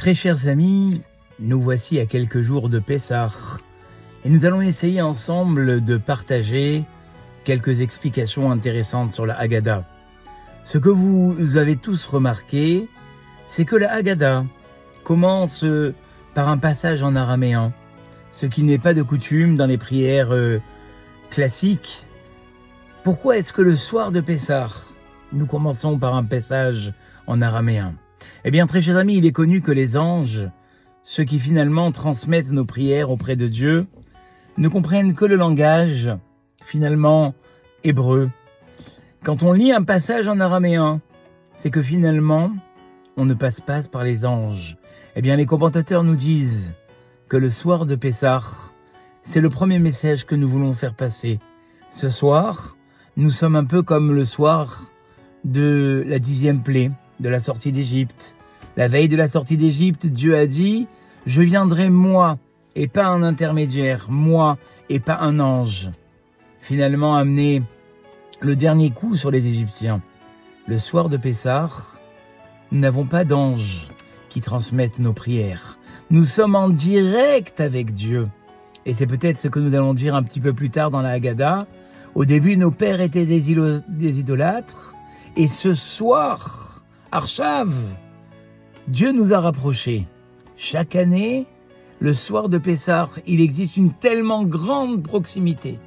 Très chers amis, nous voici à quelques jours de Pessah et nous allons essayer ensemble de partager quelques explications intéressantes sur la Haggadah. Ce que vous avez tous remarqué, c'est que la Haggadah commence par un passage en araméen, ce qui n'est pas de coutume dans les prières classiques. Pourquoi est-ce que le soir de Pessah, nous commençons par un passage en araméen ? Eh bien, très chers amis, il est connu que les anges, ceux qui finalement transmettent nos prières auprès de Dieu, ne comprennent que le langage, finalement, hébreu. Quand on lit un passage en araméen, c'est que finalement, on ne passe pas par les anges. Eh bien, les commentateurs nous disent que le soir de Pessah, c'est le premier message que nous voulons faire passer. Ce soir, nous sommes un peu comme le soir de la 10e plaie, de la sortie d'Égypte. La veille de la sortie d'Égypte, Dieu a dit « Je viendrai moi et pas un intermédiaire, moi et pas un ange ». Finalement amener le dernier coup sur les Égyptiens. Le soir de Pessah, nous n'avons pas d'anges qui transmettent nos prières. Nous sommes en direct avec Dieu. Et c'est peut-être ce que nous allons dire un petit peu plus tard dans la Haggadah. Au début, nos pères étaient des idolâtres. Et ce soir, Arshav, Dieu nous a rapprochés. Chaque année, le soir de Pessah, il existe une tellement grande proximité.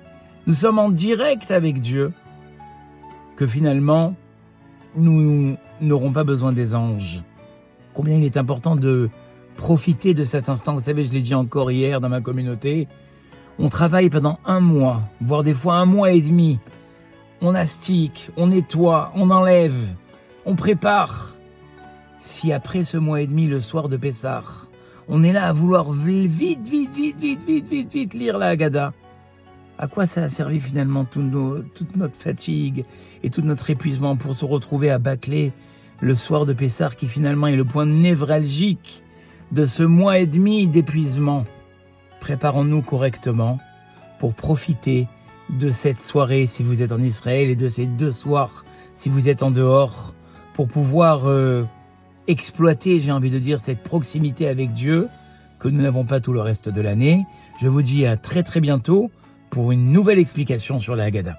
Nous sommes en direct avec Dieu que finalement, nous n'aurons pas besoin des anges. Combien il est important de profiter de cet instant. Vous savez, je l'ai dit encore hier dans ma communauté, on travaille pendant 1 mois, voire des fois 1 mois et demi. On astique, on nettoie, on enlève, on prépare. Si après ce mois et demi, le soir de Pessah, on est là à vouloir vite lire la Haggadah, à quoi ça a servi finalement toute notre fatigue et tout notre épuisement pour se retrouver à bâcler le soir de Pessah qui finalement est le point névralgique de ce mois et demi d'épuisement? Préparons-nous correctement pour profiter de cette soirée si vous êtes en Israël et de ces 2 soirs si vous êtes en dehors pour pouvoir exploiter, j'ai envie de dire, cette proximité avec Dieu que nous n'avons pas tout le reste de l'année. Je vous dis à très bientôt pour une nouvelle explication sur la Haggadah.